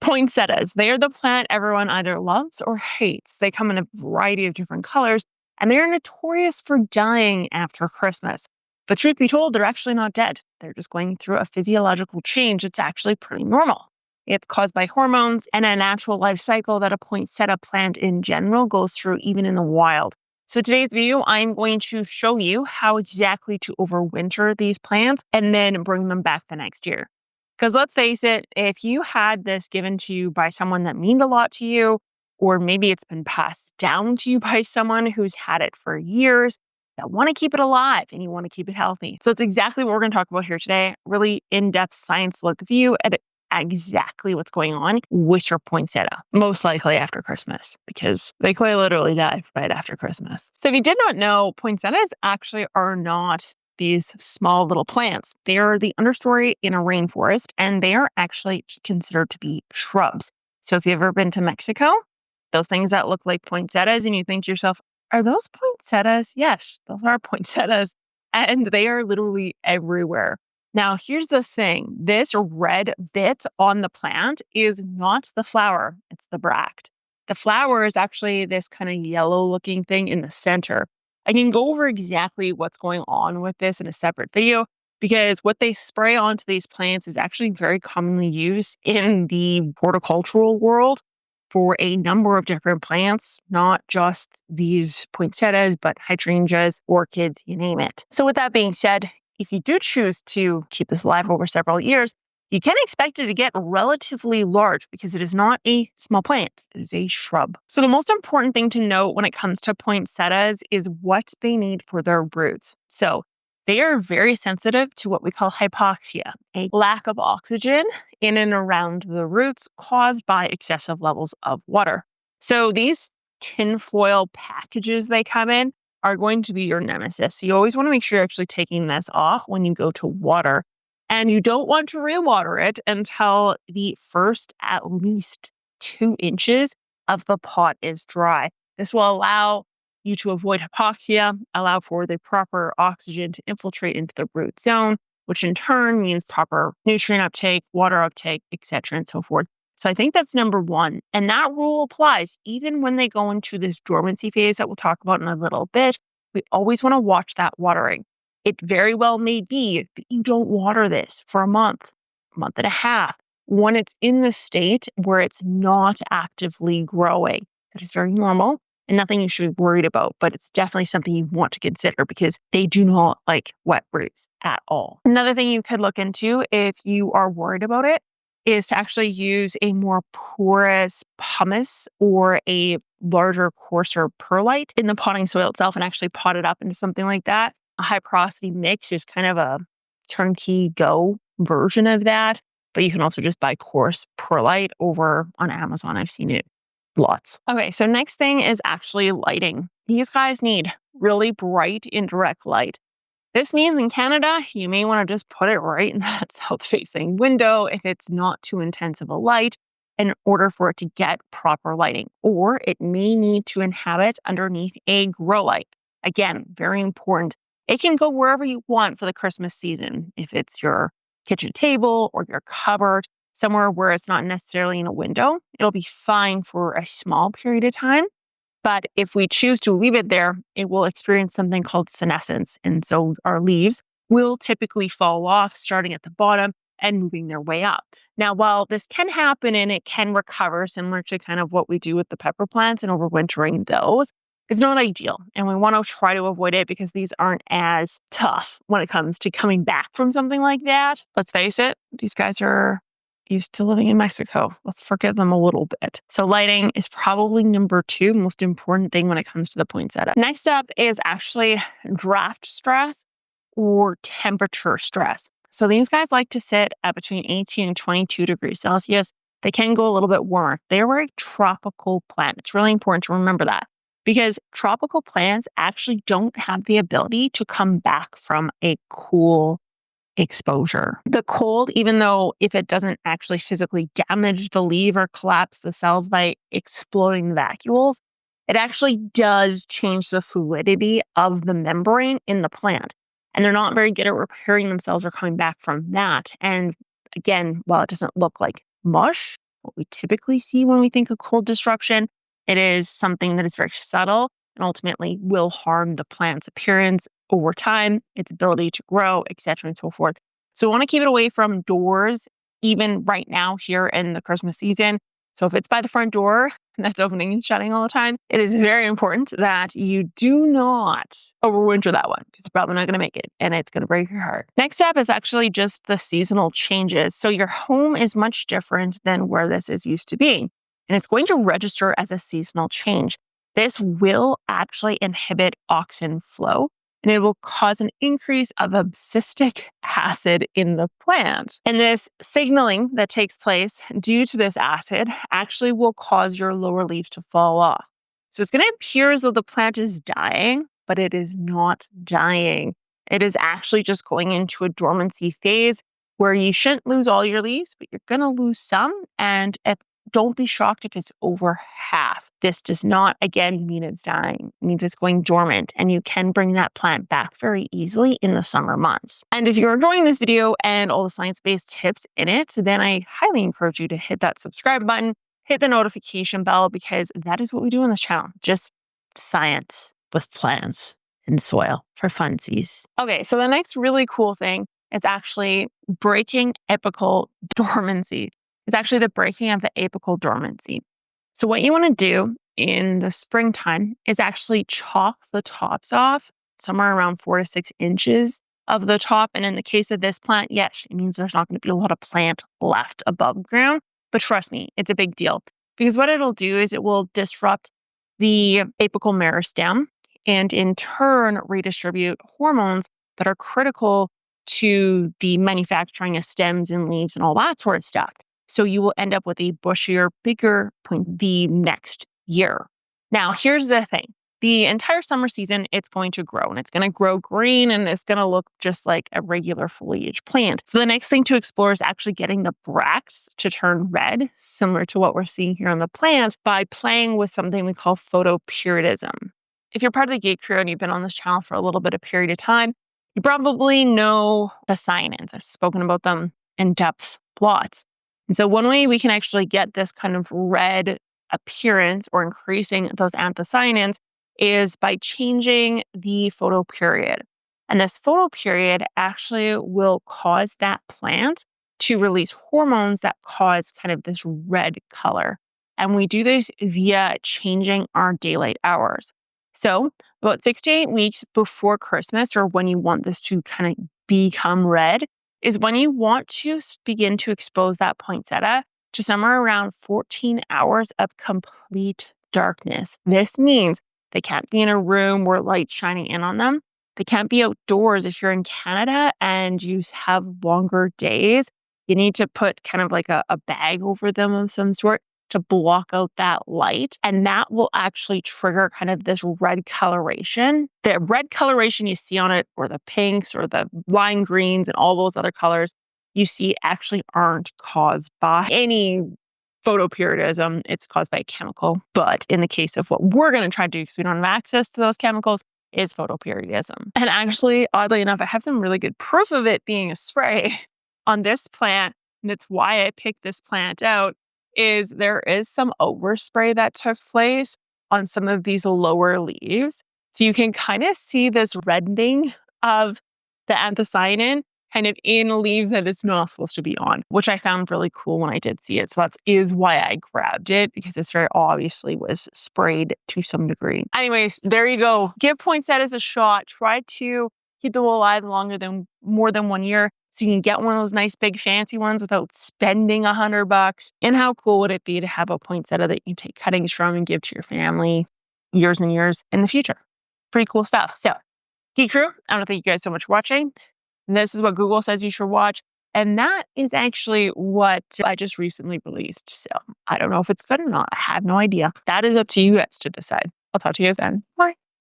Poinsettias, they are the plant everyone either loves or hates. They come in a variety of different colors, and they're notorious for dying after Christmas. But truth be told, they're actually not dead. They're just going through a physiological change. It's actually pretty normal. It's caused by hormones and a natural life cycle that a poinsettia plant in general goes through even in the wild. So today's video, I'm going to show you how exactly to overwinter these plants and then bring them back the next year. Because let's face it, if you had this given to you by someone that means a lot to you, or maybe it's been passed down to you by someone who's had it for years, that want to keep it alive and you want to keep it healthy. So it's exactly what we're going to talk about here today. Really in-depth science look view at exactly what's going on with your poinsettia, most likely after Christmas, because they quite literally die right after Christmas. So if you did not know, poinsettias actually are not these small little plants. They are the understory in a rainforest, and they are actually considered to be shrubs. So if you've ever been to Mexico, those things that look like poinsettias, and you think to yourself, are those poinsettias? Yes, those are poinsettias, and they are literally everywhere. Now, here's the thing. This red bit on the plant is not the flower. It's the bract. The flower is actually this kind of yellow looking thing in the center. I can go over exactly what's going on with this in a separate video because what they spray onto these plants is actually very commonly used in the horticultural world for a number of different plants, not just these poinsettias, but hydrangeas, orchids, you name it. So with that being said, if you do choose to keep this alive over several years, you can expect it to get relatively large because it is not a small plant. It is a shrub. So the most important thing to note when it comes to poinsettias is what they need for their roots. So they are very sensitive to what we call hypoxia, a lack of oxygen in and around the roots caused by excessive levels of water. So these tinfoil packages they come in are going to be your nemesis. So you always want to make sure you're actually taking this off when you go to water. And you don't want to rewater it until the first at least 2 inches of the pot is dry. This will allow you to avoid hypoxia, allow for the proper oxygen to infiltrate into the root zone, which in turn means proper nutrient uptake, water uptake, etc., and so forth. So I think that's number one. And that rule applies even when they go into this dormancy phase that we'll talk about in a little bit. We always want to watch that watering. It very well may be that you don't water this for a month and a half, when it's in the state where it's not actively growing. That is very normal and nothing you should be worried about, but it's definitely something you want to consider because they do not like wet roots at all. Another thing you could look into if you are worried about it is to actually use a more porous pumice or a larger, coarser perlite in the potting soil itself and actually pot it up into something like that. A high porosity mix is kind of a turnkey go version of that, but you can also just buy coarse perlite over on Amazon. I've seen it lots. Okay, so next thing is actually lighting. These guys need really bright indirect light. This means in Canada, you may want to just put it right in that south-facing window if it's not too intense of a light in order for it to get proper lighting. Or it may need to inhabit underneath a grow light. Again, very important. It can go wherever you want for the Christmas season. If it's your kitchen table or your cupboard, somewhere where it's not necessarily in a window, it'll be fine for a small period of time. But if we choose to leave it there, it will experience something called senescence. And so our leaves will typically fall off starting at the bottom and moving their way up. Now, while this can happen and it can recover, similar to kind of what we do with the pepper plants and overwintering those, it's not ideal. And we want to try to avoid it because these aren't as tough when it comes to coming back from something like that. Let's face it, these guys are used to living in Mexico. Let's forgive them a little bit. So lighting is probably number 2 most important thing when it comes to the poinsettia. Next up is actually draft stress or temperature stress. So these guys like to sit at between 18 and 22 degrees Celsius. They can go a little bit warmer. They're a tropical plant. It's really important to remember that because tropical plants actually don't have the ability to come back from a cool exposure. The cold, even though if it doesn't actually physically damage the leaf or collapse the cells by exploding the vacuoles, it actually does change the fluidity of the membrane in the plant. And they're not very good at repairing themselves or coming back from that. And again, while it doesn't look like mush, what we typically see when we think of cold disruption. It is something that is very subtle and ultimately will harm the plant's appearance over time, its ability to grow, etc. and so forth. So we want to keep it away from doors, even right now here in the Christmas season. So if it's by the front door that's opening and shutting all the time, it is very important that you do not overwinter that one because you're probably not going to make it and it's going to break your heart. Next up is actually just the seasonal changes. So your home is much different than where this is used to being, and it's going to register as a seasonal change. This will actually inhibit oxygen flow, and it will cause an increase of abscisic acid in the plant. And this signaling that takes place due to this acid actually will cause your lower leaves to fall off. So it's going to appear as though the plant is dying, but it is not dying. It is actually just going into a dormancy phase where you shouldn't lose all your leaves, but you're going to lose some. And don't be shocked if it's over half. This does not, again, mean it's dying. It means it's going dormant, and you can bring that plant back very easily in the summer months. And if you're enjoying this video and all the science-based tips in it, then I highly encourage you to hit that subscribe button, hit the notification bell, because that is what we do on this channel. Just science with plants and soil for funsies. Okay, so the next really cool thing is actually breaking apical dormancy. It's actually the breaking of the apical dormancy. So what you want to do in the springtime is actually chop the tops off, somewhere around 4 to 6 inches of the top. And in the case of this plant, yes, it means there's not going to be a lot of plant left above ground. But trust me, it's a big deal, because what it'll do is it will disrupt the apical meristem and in turn redistribute hormones that are critical to the manufacturing of stems and leaves and all that sort of stuff. So you will end up with a bushier, bigger point the next year. Now, here's the thing. The entire summer season, it's going to grow, and it's going to grow green, and it's going to look just like a regular foliage plant. So the next thing to explore is actually getting the bracts to turn red, similar to what we're seeing here on the plant, by playing with something we call photoperiodism. If you're part of the Geek Crew and you've been on this channel for a little bit of period of time, you probably know the cyanins. I've spoken about them in depth lots. And so one way we can actually get this kind of red appearance or increasing those anthocyanins is by changing the photoperiod. And this photoperiod actually will cause that plant to release hormones that cause kind of this red color. And we do this via changing our daylight hours. So about 6 to 8 weeks before Christmas, or when you want this to kind of become red, is when you want to begin to expose that poinsettia to somewhere around 14 hours of complete darkness. This means they can't be in a room where light's shining in on them. They can't be outdoors. If you're in Canada and you have longer days, you need to put kind of like a bag over them of some sort to block out that light. And that will actually trigger kind of this red coloration. The red coloration you see on it, or the pinks or the lime greens and all those other colors you see, actually aren't caused by any photoperiodism. It's caused by a chemical. But in the case of what we're going to try to do, because we don't have access to those chemicals, is photoperiodism. And actually, oddly enough, I have some really good proof of it being a spray on this plant. And that's why I picked this plant out. Is there is some overspray that took place on some of these lower leaves. So you can kind of see this reddening of the anthocyanin kind of in leaves that it's not supposed to be on, which I found really cool when I did see it. So that is why I grabbed it, because it's very obviously was sprayed to some degree. Anyways, there you go. Give poinsettias a shot. Try to keep them alive more than 1 year, so you can get one of those nice big fancy ones without spending $100. And how cool would it be to have a poinsettia that you can take cuttings from and give to your family years and years in the future? Pretty cool stuff. So, Geek Crew, I want to thank you guys so much for watching. And this is what Google says you should watch. And that is actually what I just recently released. So I don't know if it's good or not. I have no idea. That is up to you guys to decide. I'll talk to you guys then. Bye.